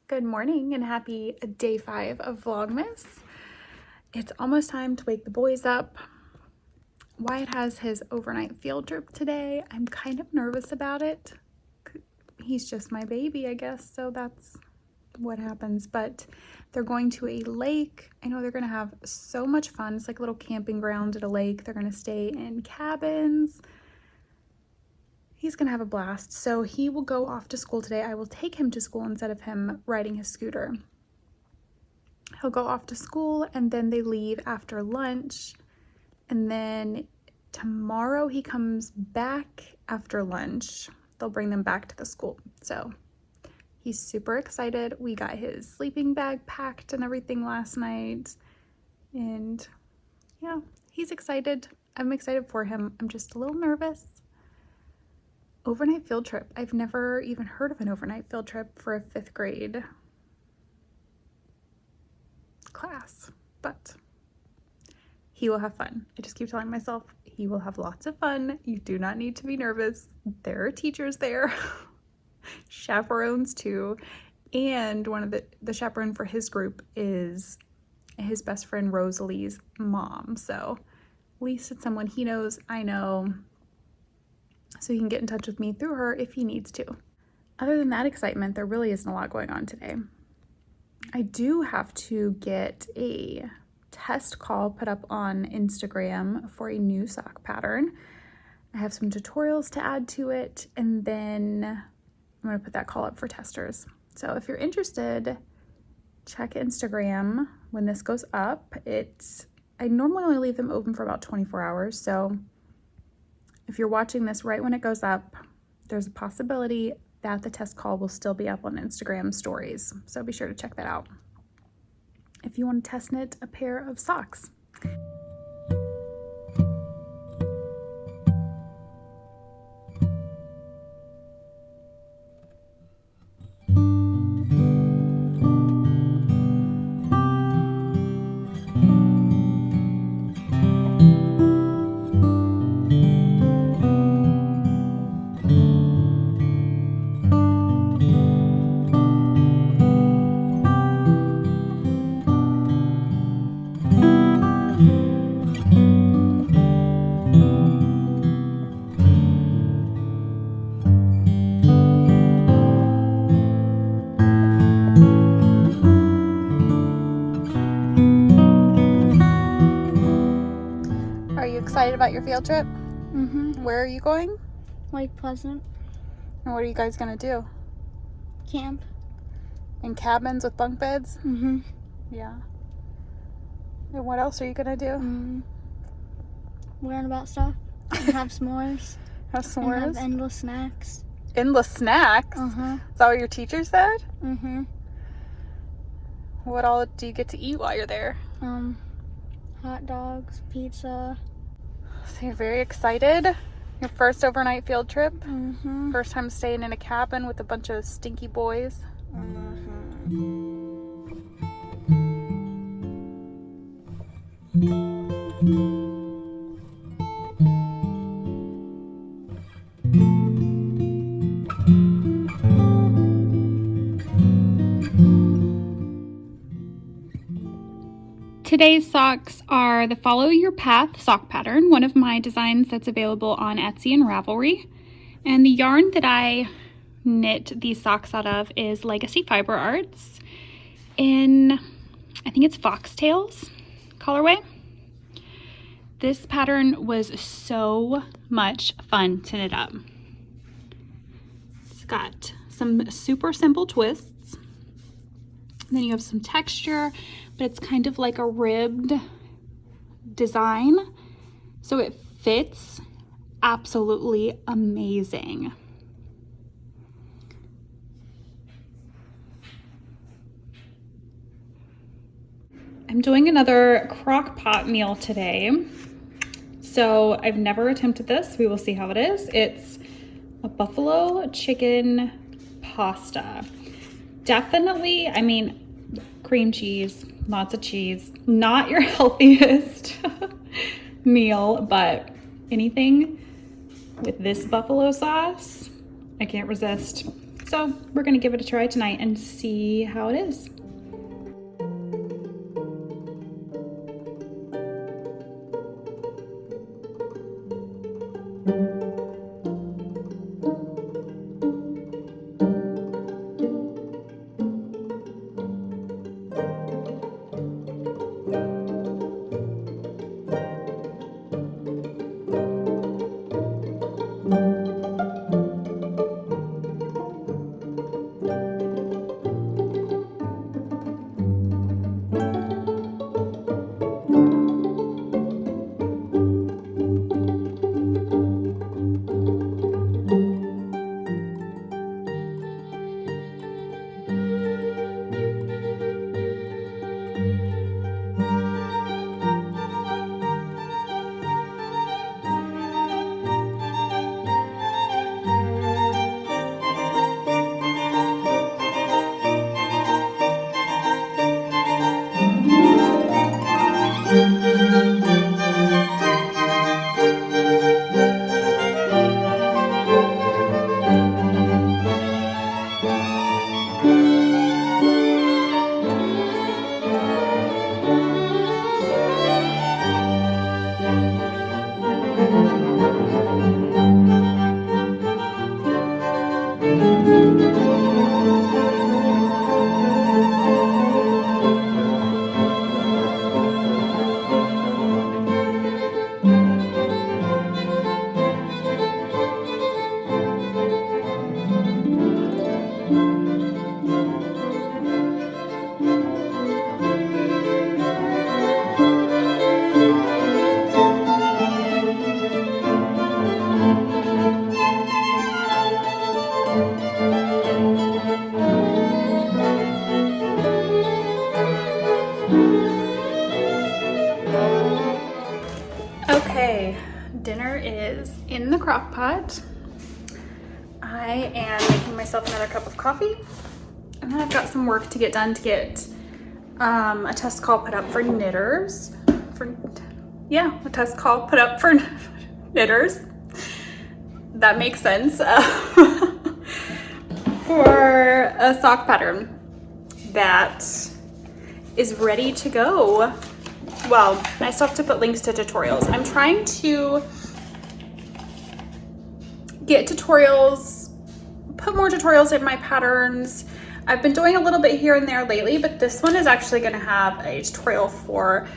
Good morning and happy day 5 of Vlogmas. It's almost time to wake the boys up. Wyatt has his overnight field trip today. I'm kind of nervous about it. He's just my baby, I guess, so that's what happens. But they're going to a lake. I know they're going to have so much fun. It's like a little camping ground at a lake. They're going to stay in cabins. He's gonna have a blast. So he will go off to school today. I will take him to school instead of him riding his scooter. He'll go off to school and then they leave after lunch. And then tomorrow he comes back after lunch. They'll bring them back to the school. So he's super excited. We got his sleeping bag packed and everything last night. And yeah, he's excited. I'm excited for him. I'm just a little nervous. Overnight field trip. I've never even heard of an overnight field trip for a 5th grade class, but he will have fun. I just keep telling myself he will have lots of fun. You do not need to be nervous. There are teachers there, chaperones too, and one of the chaperone for his group is his best friend Rosalie's mom. So at least it's someone he knows, I know. So he can get in touch with me through her if he needs to. Other than that excitement, there really isn't a lot going on today. I do have to get a test call put up on Instagram for a new sock pattern. I have some tutorials to add to it, and then I'm going to put that call up for testers. So if you're interested, check Instagram when this goes up. I normally only leave them open for about 24 hours, so if you're watching this right when it goes up, there's a possibility that the test call will still be up on Instagram stories. So be sure to check that out if you want to test knit a pair of socks. Are you excited about your field trip? Mm-hmm. Where are you going? Lake Pleasant. And what are you guys gonna do? Camp. In cabins with bunk beds? Mm-hmm. Yeah. And what else are you gonna do? Mm-hmm. Learn about stuff. And have s'mores. Have s'mores? And have endless snacks. Endless snacks? Uh-huh. Is that what your teacher said? Mm-hmm. What all do you get to eat while you're there? Hot dogs, pizza. So you're very excited? Your first overnight field trip? Mm-hmm. First time staying in a cabin with a bunch of stinky boys? Today's socks are the Follow Your Path sock pattern, one of my designs that's available on Etsy and Ravelry. And the yarn that I knit these socks out of is Legacy Fiber Arts in, I think it's Foxtails colorway. This pattern was so much fun to knit up. It's got some super simple twists. Then you have some texture, but it's kind of like a ribbed design. So it fits absolutely amazing. I'm doing another crock pot meal today. So I've never attempted this. We will see how it is. It's a buffalo chicken pasta. Definitely, I mean, cream cheese, lots of cheese, not your healthiest meal, but anything with this buffalo sauce, I can't resist. So we're gonna give it a try tonight and see how it is. Okay, dinner is in the crock pot. I am making myself another cup of coffee, and then I've got some work to get done to get a test call put up for knitters. A test call put up for knitters. That makes sense. For a sock pattern that is ready to go. Well, I still have to put links to tutorials. I'm trying to get tutorials, put more tutorials in my patterns. I've been doing a little bit here and there lately, but this one is actually going to have a tutorial for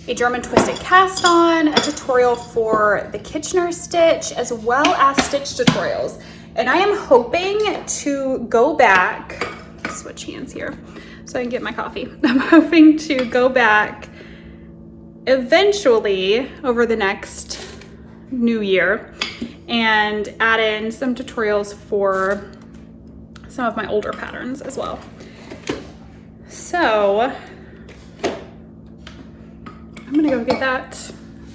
a German twisted cast on, a tutorial for the Kitchener stitch, as well as stitch tutorials. And I am hoping to go back, switch hands here so I can get my coffee. I'm hoping to go back eventually over the next new year and add in some tutorials for some of my older patterns as well. So I'm gonna go get that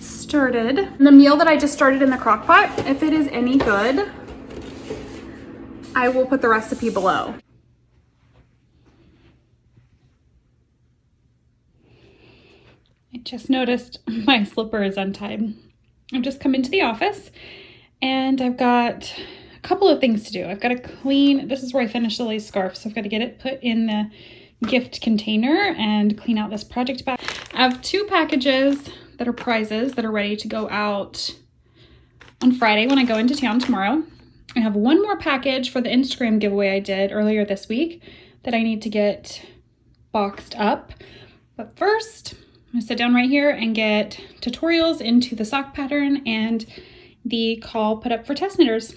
started. And the meal that I just started in the crock pot, if it is any good, I will put the recipe below. I just noticed my slipper is untied. I've just come into the office and I've got a couple of things to do. I've got to clean, this is where I finished the lace scarf, so I've got to get it put in the gift container and clean out this project bag. I have 2 packages that are prizes that are ready to go out on Friday when I go into town tomorrow. I have 1 more package for the Instagram giveaway I did earlier this week that I need to get boxed up. But first, I'm gonna sit down right here and get tutorials into the sock pattern and the call put up for test knitters.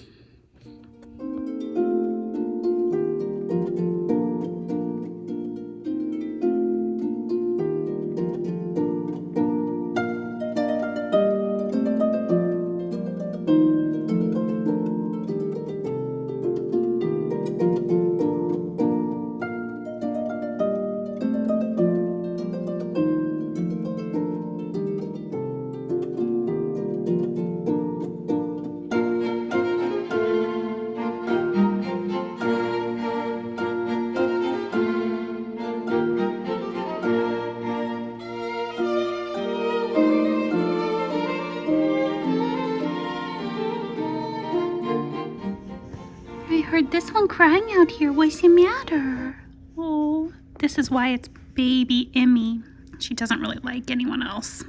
heard this one crying out here. What's the matter? Oh, this is why it's baby Emmy. She doesn't really like anyone else.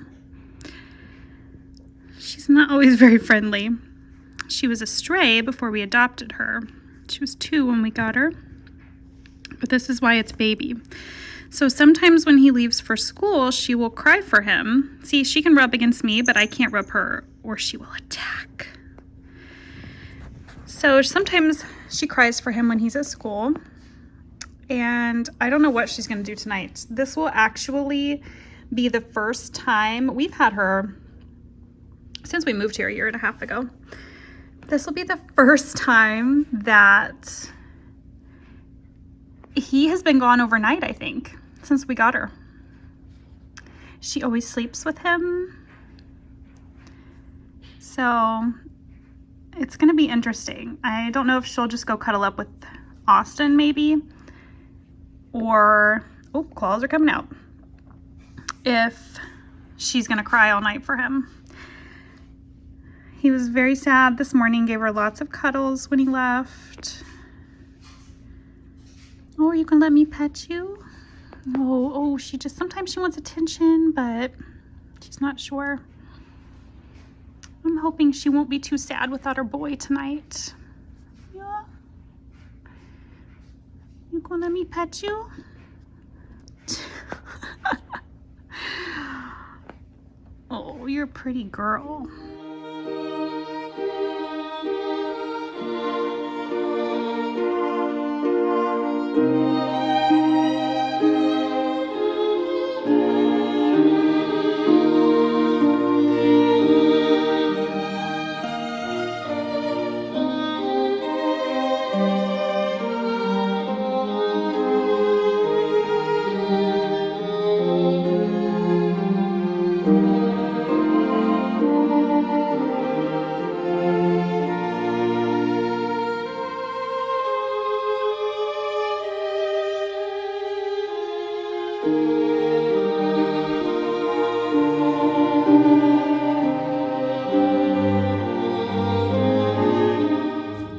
She's not always very friendly. She was a stray before we adopted her. She was 2 when we got her. But this is why it's baby. So sometimes when he leaves for school, she will cry for him. See, she can rub against me, but I can't rub her, or she will attack. So sometimes she cries for him when he's at school. And I don't know what she's going to do tonight. This will actually be the first time we've had her since we moved here a 1.5 years ago. This will be the first time that he has been gone overnight, I think, since we got her. She always sleeps with him. So it's going to be interesting. I don't know if she'll just go cuddle up with Austin maybe, or, oh, claws are coming out, if she's going to cry all night for him. He was very sad this morning, gave her lots of cuddles when he left. Oh, you can let me pet you? Oh, she just, sometimes she wants attention, but she's not sure. I'm hoping she won't be too sad without her boy tonight. Yeah. You gonna let me pet you? Oh, you're a pretty girl.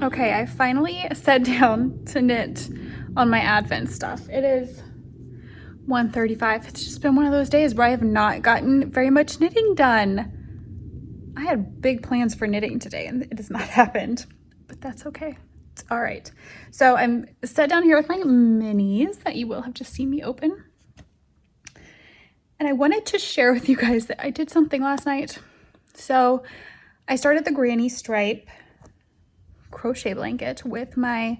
Okay, I finally sat down to knit on my Advent stuff. It is 1:35. It's just been one of those days where I have not gotten very much knitting done. I had big plans for knitting today and it has not happened, but that's okay. It's all right. So I'm sat down here with my minis that you will have just seen me open. And I wanted to share with you guys that I did something last night. So I started the granny stripe crochet blanket with my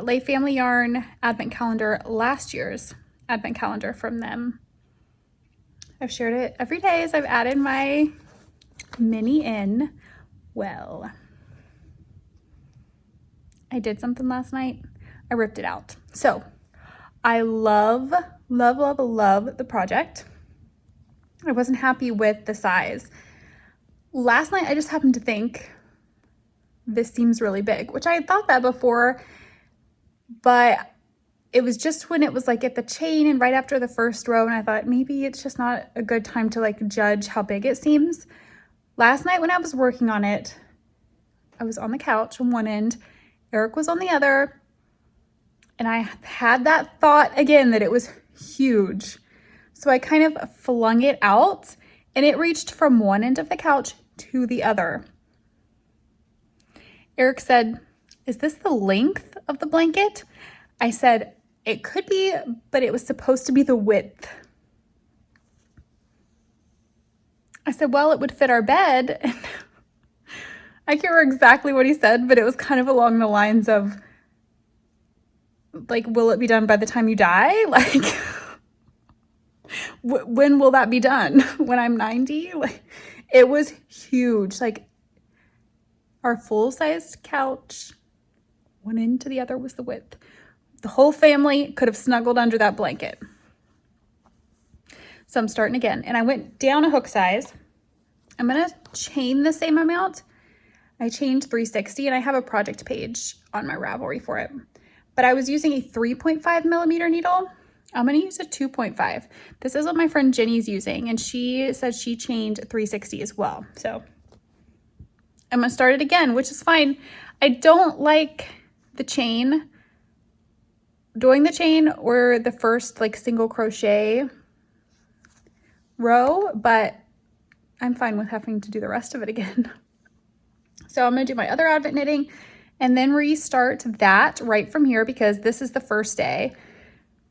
Lay Family Yarn advent calendar, last year's advent calendar from them. I've shared it every day as I've added my mini in. Well, I did something last night. I ripped it out. So I love the project. I wasn't happy with the size. Last night I just happened to think, this seems really big, which I had thought that before, but it was just when it was like at the chain and right after the first row, and I thought maybe it's just not a good time to like judge how big it seems. Last night when I was working on it, I was on the couch on one end, Eric was on the other, and I had that thought again that it was huge. So I kind of flung it out and it reached from one end of the couch to the other. Eric said, "Is this the length of the blanket?" I said, "It could be, but it was supposed to be the width." I said, "Well, it would fit our bed." I can't remember exactly what he said, but it was kind of along the lines of, like, will it be done by the time you die? Like, when will that be done? When I'm 90? Like, it was huge. Like, our full-sized couch, one end to the other was the width. The whole family could have snuggled under that blanket. So I'm starting again. And I went down a hook size. I'm going to chain the same amount. I chained 360 and I have a project page on my Ravelry for it. But I was using a 3.5 millimeter needle. I'm going to use a 2.5. This is what my friend Jenny's using. And she said she chained 360 as well. So I'm going to start it again, which is fine. I don't like the chain, doing the chain or the first like single crochet row, but I'm fine with having to do the rest of it again. So I'm gonna do my other advent knitting and then restart that right from here, because this is the first day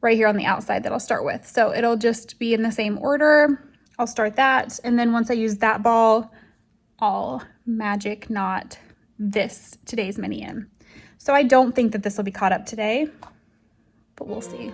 right here on the outside that I'll start with. So it'll just be in the same order. I'll start that, and then once I use that ball, I'll magic knot today's mini in. So I don't think that this will be caught up today, but we'll see.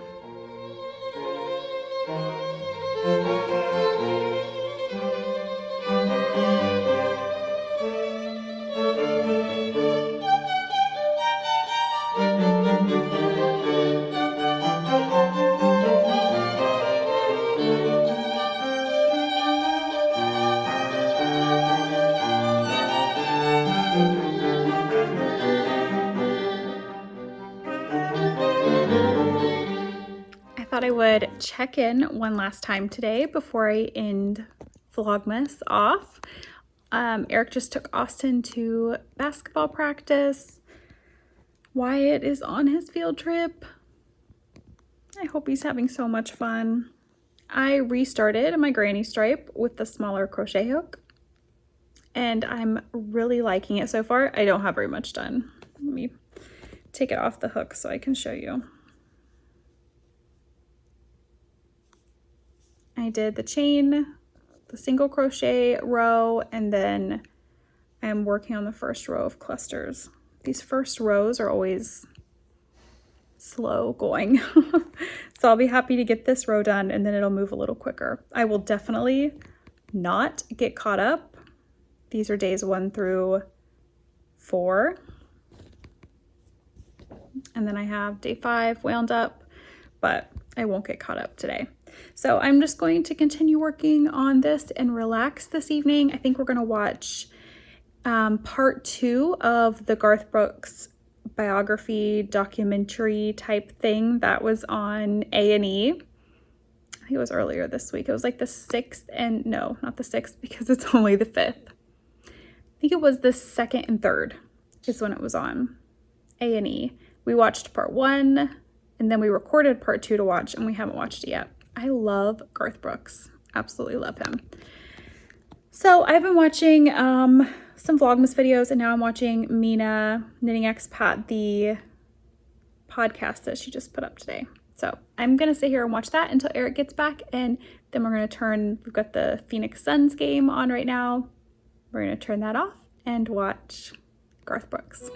I would check in one last time today before I end Vlogmas off. Eric just took Austin to basketball practice. Wyatt is on his field trip. I hope he's having so much fun. I restarted my granny stripe with the smaller crochet hook, and I'm really liking it so far. I don't have very much done. Let me take it off the hook so I can show you. I did the chain, the single crochet row, and then I'm working on the first row of clusters. These first rows are always slow going. So I'll be happy to get this row done, and then it'll move a little quicker. I will definitely not get caught up. These are days 1 through 4. And then I have day 5 wound up, but I won't get caught up today. So I'm just going to continue working on this and relax this evening. I think we're going to watch part 2 of the Garth Brooks biography documentary type thing that was on A&E. I think it was earlier this week. It was like the 6th, and no, not the 6th because it's only the 5th. I think it was the 2nd and 3rd is when it was on A&E. We watched part 1 and then we recorded part 2 to watch, and we haven't watched it yet. I love Garth Brooks. Absolutely love him. So I've been watching some Vlogmas videos, and now I'm watching Mina Knitting Expat, the podcast that she just put up today. So I'm going to sit here and watch that until Eric gets back, and then we're going to we've got the Phoenix Suns game on right now. We're going to turn that off and watch Garth Brooks.